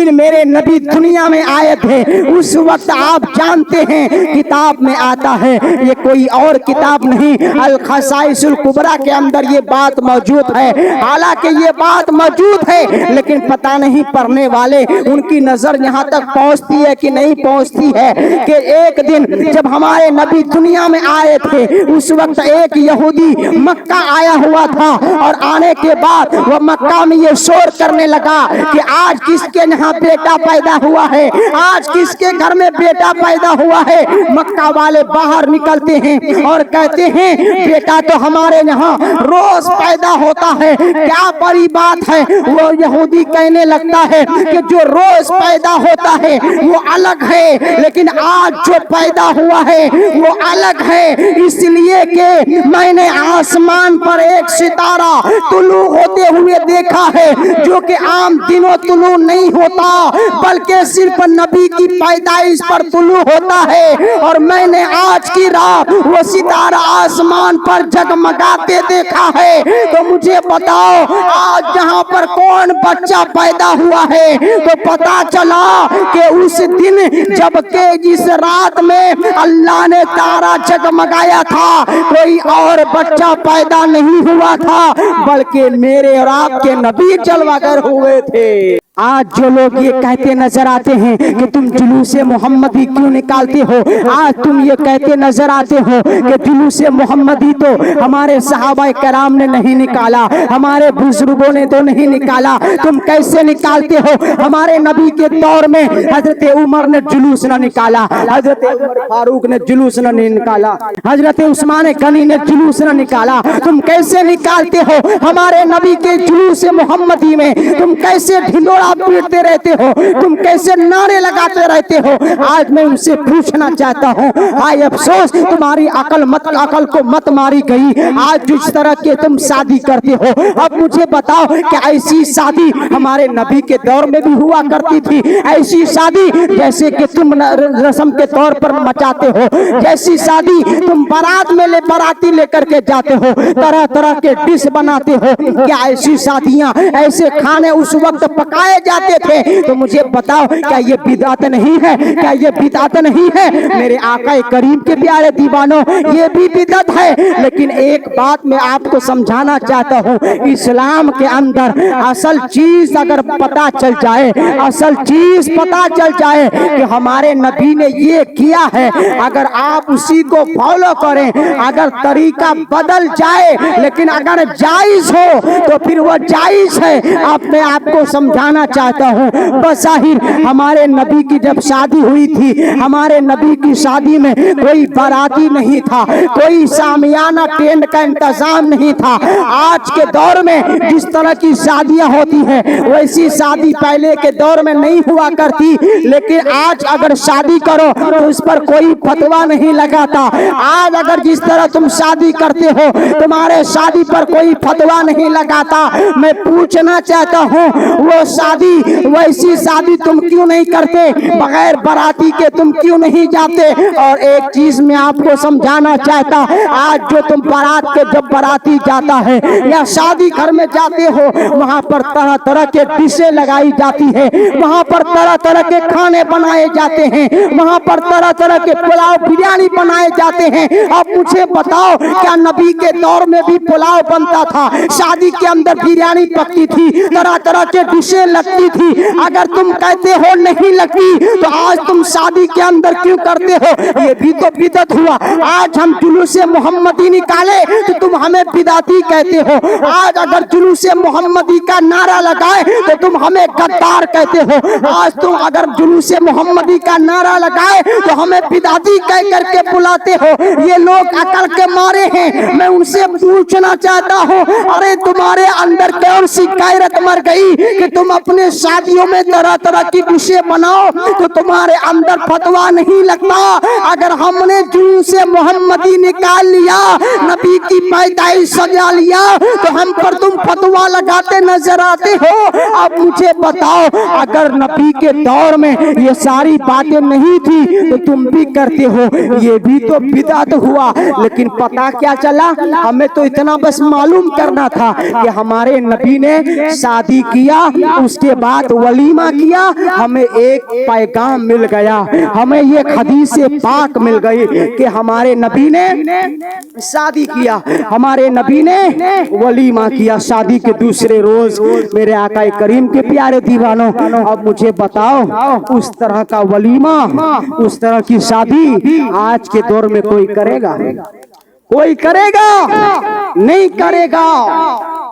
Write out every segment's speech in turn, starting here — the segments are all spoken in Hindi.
दिन मेरे नबी दुनिया में आए थे उस वक्त आप जानते हैं किताब में आता है, ये कोई और किताब नहीं, अल खसाइसुल कुबरा के अंदर ये बात मौजूद है। हालांकि ये बात मौजूद है लेकिन पता नहीं पढ़ने वाले उनकी नजर यहाँ तक पहुँचती है कि नहीं पहुँचती है कि एक दिन जब हमारे नबी दुनिया में आए थे उस वक्त एक यहूदी मक्का आया हुआ था और आने के बाद वह मक्का में ये शोर करने लगा कि आज किसके यहाँ बेटा पैदा हुआ है, आज किसके घर में बेटा पैदा हुआ है। मक्का वाले बाहर निकलते हैं और कहते हैं बेटा तो हमारे यहाँ रोज पैदा होता है, क्या बड़ी बात है। वो यहूदी कहने लगता है कि जो रोज पैदा होता है वो अलग है, लेकिन आज जो पैदा हुआ है वो अलग है, इसलिए कि मैंने आसमान पर एक सितारा तुलू होते हुए देखा है जो कि आम दिनों तुलू नहीं होता बल्कि सिर्फ नबी की पैदाइश पर तुलू होता है। और मैंने आज की रात वो सितारा आसमान पर जगमगाते देखा है। तो मुझे बताओ आज जहाँ पर कौन बच्चा पैदा हुआ है, तो पता चला कि उस दिन जबकि जिस रात में अल्लाह ने तारा जगमगाया था कोई और बच्चा पैदा नहीं हुआ था बल्कि मेरे और आपके नबी जलवागर हुए थे। आज जो लोग ये कहते नजर आते हैं कि तुम जुलूसे मोहम्मदी क्यों निकालते हो, आज तुम ये कहते नजर आते हो कि जुलूसे मोहम्मदी तो हमारे सहाबा कराम ने नहीं निकाला, हमारे बुजुर्गों ने तो नहीं निकाला, तुम कैसे निकालते हो। हमारे नबी के दौर में हजरत उमर ने जुलूस न निकाला, हजरत उमर फारूक ने जुलूस न निकाला, हजरत उस्मान गनी ने जुलूस न निकाला, तुम कैसे निकालते हो। हमारे नबी के जुलूसे मोहम्मदी में तुम कैसे ढिंडोरा पीटते रहते हो, तुम कैसे नारे लगाते रहते हो। आज मैं उनसे पूछना चाहता हूँ, हाय अफसोस तुम्हारी अकल को मत मारी गई। आज जिस तरह के तुम शादी करते हो, अब मुझे बताओ कि ऐसी शादी हमारे नबी के दौर में भी हुआ करती थी। ऐसी शादी जैसे कि तुम रस्म के तौर पर मचाते हो, जैसी शादी तुम बारात में बाराती लेकर के जाते हो, तरह तरह के डिश बनाते हो, क्या ऐसी शादियां ऐसे खाने उस वक्त पकाए जाते थे। तो मुझे बताओ क्या ये बिदअत नहीं है, क्या ये बिदअत नहीं है। मेरे आका करीम के प्यारे दीवानों, ये भी बिदअत है। लेकिन एक बात मैं आपको समझाना चाहता हूँ, इस्लाम के अंदर असल चीज अगर पता चल जाए, असल चीज पता चल जाए कि हमारे नबी ने ये किया है, अगर आप उसी को फॉलो करें, अगर तरीका बदल जाए लेकिन अगर जायज हो तो फिर वो जायज है। अब मैं आपको समझाना चाहता हूँ, बज़ाहिर हमारे नबी की जब शादी हुई थी, हमारे नबी की शादी में कोई बाराती नहीं था, कोई सामियाना टेंट का इंतजाम नहीं था। आज के दौर में जिस तरह की शादियां होती हैं वैसी शादी पहले के दौर में नहीं हुआ करती। लेकिन आज अगर शादी करो तो उस पर कोई फतवा नहीं लगाता। आज अगर जिस तरह तुम शादी करते हो तुम्हारे शादी पर कोई फतवा नहीं लगाता। मैं पूछना चाहता हूँ, वो शादी वैसी शादी तुम क्यों नहीं करते, बगैर बाराती के तुम क्यों नहीं जाते। और एक चीज मैं आपको समझाना चाहता, आज जो तुम बारात के जब बाराती जाता है या शादी घर में जाते हो, वहाँ पर तरह तरह के डिशें लगाई जाती है, वहाँ पर तरह तरह के खाने बनाए जाते हैं, वहाँ पर तरह तरह के पुलाव बिरयानी बनाए जाते हैं। अब मुझे बताओ क्या नबी के दौर में भी पुलाव बनता था, शादी के अंदर बिरयानी पकती थी, तरह तरह के डिशें लगती थी। अगर तुम कहते हो नहीं लगती तो आज तुम शादी के अंदर क्यों करते हो, ये भी तो बिदअत हुआ। आज हम जुलूसे मोहम्मदी निकाले तो तुम हमें बिदअती कहते हो। आज अगर जुलूसे मोहम्मदी का नारा लगाए तो तुम हमें गद्दार कहते हो। आज तुम अगर जुलूसे मोहम्मदी का नारा लगाए तो हमें बिदअती कह करके बुलाते हो। ये लोग अकल के मारे हैं। मैं उनसे पूछना चाहता हूँ, अरे तुम्हारे अंदर कौन सी गैरत मर गई कि तुम अपने शादियों में तरह तरह की डिशें बनाओ तो तुम्हारे अंदर फतवा नहीं लगता। अगर हमने जुलूसे मोहम्मदी निकाल लिया, नबी की पैदाइश सजा लिया तो हम पर तुम फतवा लगाते नजर आते हो। अब मुझे बताओ अगर नबी के दौर में ये सारी बातें नहीं थी तो तुम भी करते हो, ये भी तो बिदअत हुआ। लेकिन पता क्या चला, हमें तो इतना बस मालूम करना था कि हमारे नबी ने शादी किया, उसके उसके बाद वलीमा किया, हमें एक पैगाम मिल गया, हमें ये हदीस पाक मिल गई कि हमारे नबी ने शादी किया, हमारे नबी ने वलीमा किया शादी के दूसरे रोज। मेरे आका करीम के प्यारे दीवानों, अब मुझे बताओ उस तरह का वलीमा, उस तरह की शादी आज के दौर में कोई करेगा? कोई करेगा? नहीं करेगा।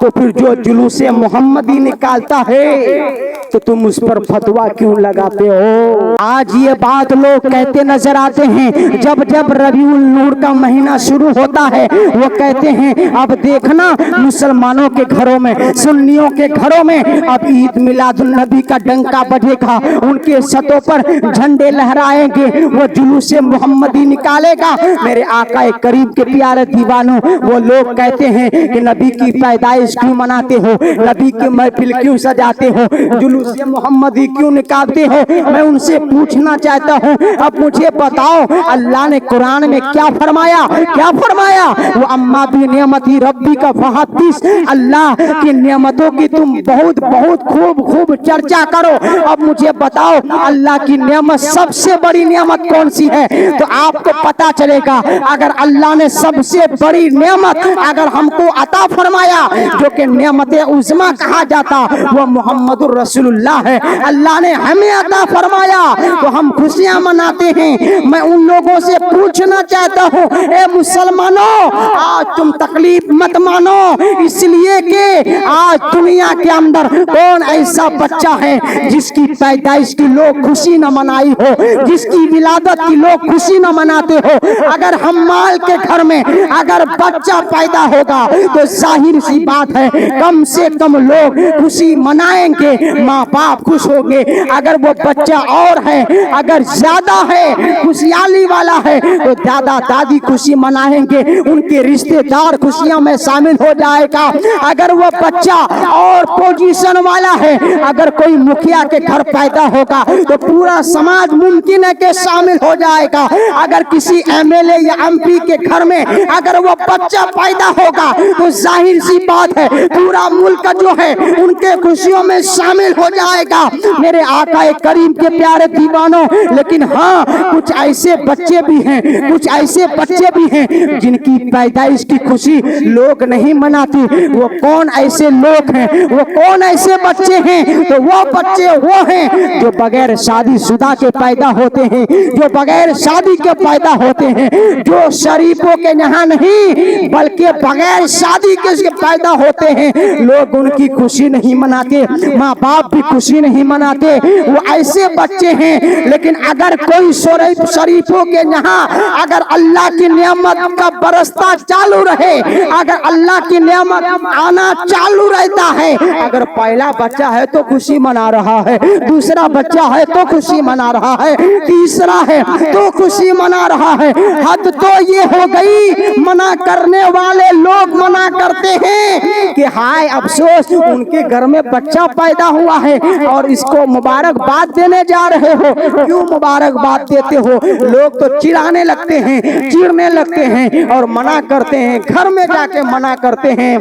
तो फिर जो जुलूसे मोहम्मदी निकालता है तो तुम उस पर फतवा क्यों लगाते हो? आज ये बात लोग कहते नजर आते हैं, जब जब रबीउल नूर का महीना शुरू होता है वो कहते हैं अब देखना मुसलमानों के घरों में, सुन्नियों के घरों में अब ईद मिलादुन नबी का डंका बजेगा, उनके छतों पर झंडे लहराएंगे, वो जुलूसे मोहम्मदी निकालेगा। मेरे आका करीम के प्यारे दीवानों, वो लोग कहते हैं कि नबी की पैदाइश क्यों मनाते हो, नबी की महफिल क्यों सजाते हो, जुलूसे मोहम्मदी क्यों निकालते हो? मैं उनसे पूछना चाहता हूँ, अब मुझे बताओ अल्लाह ने कुरान में क्या फरमाया? क्या फरमाया? वो अम्मा भी नियमती रब्बी का फहदीस, अल्लाह की नियमतों की तुम बहुत बहुत खूब खूब चर्चा करो। अब मुझे बताओ अल्लाह की नियमत सबसे बड़ी नियमत कौन सी है? तो आपको पता चलेगा अगर अल्लाह ने सबसे बड़ी नियमत अगर हमको अता फरमाया जो कि नियमत उज़्मा कहा जाता, वो मोहम्मदुर रसूलुल्लाह है, अल्लाह ने हमें अता फरमाया तो हम खुशियां मनाते हैं। मैं उन लोगों से पूछना चाहता हूँ, ए मुसलमानों, आज तुम तकलीफ मत मानो, इसलिए कि आज दुनिया के अंदर कौन ऐसा बच्चा है जिसकी पैदाइश की लोग खुशी न मनाई हो, जिसकी विलादत की लोग खुशी न मनाते हो। अगर हम्माल के घर में अगर बच्चा पैदा होगा तो जाहिर सी बात है कम से कम लोग खुशी मनाएंगे, माँ बाप खुश होंगे। अगर वो बच्चा और है, अगर ज्यादा है, खुशहाली वाला है, तो दादा दादी खुशी मनाएंगे, उनके रिश्तेदार खुशियों में शामिल हो जाएगा। अगर वो बच्चा और पोजीशन वाला है, अगर कोई मुखिया के घर पैदा होगा तो पूरा समाज मुमकिन है कि शामिल हो जाएगा। अगर किसी एमएलए या एमपी के घर में अगर वो बच्चा पैदा होगा तो जाहिर सी बात है पूरा मुल्क जो है उनके खुशियों में शामिल हो जाएगा। मेरे आका करीम के प्यारे दीवानों, लेकिन हाँ कुछ ऐसे बच्चे भी हैं, कुछ ऐसे बच्चे भी हैं जिनकी पैदाइश की खुशी लोग नहीं मनाते। वो कौन ऐसे लोग हैं? वो कौन ऐसे बच्चे हैं? तो वो बच्चे वो हैं जो बगैर शादीशुदा के पैदा होते हैं, जो बगैर शादी के पैदा होते हैं, जो शरीफों के यहाँ नहीं बल्कि बगैर शादी के पैदा होते हैं। लोग उनकी खुशी नहीं मनाते, माँ बाप भी खुशी नहीं मनाते, वो ऐसे बच्चे हैं। लेकिन अगर कोई शरीफों के यहाँ अगर अल्लाह की नियामत का बरसता चालू रहे, अगर अल्लाह की नियामत आना चालू रहता है, अगर पहला बच्चा है तो खुशी मना रहा है, दूसरा बच्चा है तो खुशी मना रहा है, तीसरा है तो खुशी मना रहा है। हद तो ये हो गई, मना करने वाले लोग मना करते हैं कि हाय अफसोस उनके घर में बच्चा पैदा हुआ है और इसको मुबारकबाद देने जा रहे हो। क्यों मुबारकबाद देते हो? लोग तो चिढ़ाने लगते हैं, चिढ़ने लगते हैं और मना करते हैं, घर में जाके मना करते हैं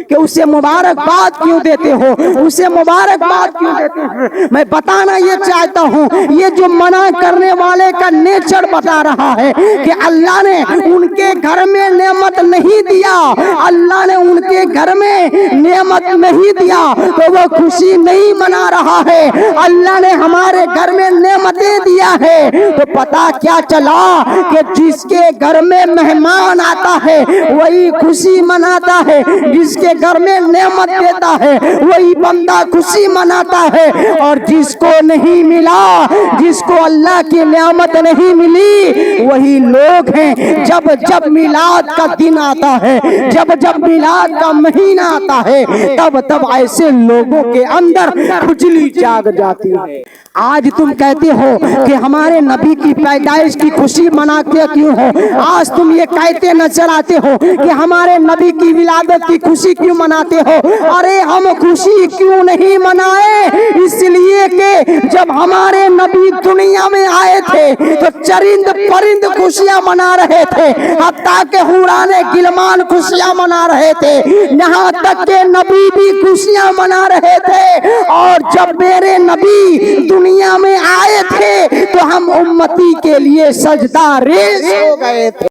कि उसे मुबारकबाद क्यों देते हो, उसे मुबारकबाद क्यों देते हो। मैं बताना ये चाहता हूँ, ये जो मना करने वाले का नेचर बता रहा है कि अल्लाह ने उनके घर में नेमत नहीं दिया, अल्लाह ने उनके घर में नेमत नहीं दिया तो वो खुशी नहीं मना रहा है। अल्लाह ने हमारे घर में नेमतें दिया है तो पता क्या चला कि जिसके घर में मेहमान आता है वही खुशी मनाता है, जिसके घर में नेमत देता है वही बंदा खुशी मनाता है। और जिसको नहीं मिला, जिसको अल्लाह की नेमत नहीं मिली, वही लोग हैं जब जब मिलाद का दिन आता है, जब जब मिलाद का महीना आता है, तब तब ऐसे लोगों के अंदर खुजली जाग जाती है। आज तुम कहते हो कि हमारे नबी की पैदाइश की खुशी मनाते क्यों हो? आज तुम ये कहते नजर आते हो कि हमारे नबी की विलादत की खुशी क्यों मनाते हो? अरे हम खुशी क्यों नहीं मनाए? इसलिए कि लिए जब हमारे नबी दुनिया में आए थे तो चरिंद परिंद खुशियां मना रहे थे, हत्ता के हुराने गिलमान खुशियां मना रहे थे, यहाँ तक के नबी भी खुशियां मना रहे थे। और जब मेरे नबी दुनिया में आए थे तो हम उम्मती के लिए सजदा रेज़ हो गए थे।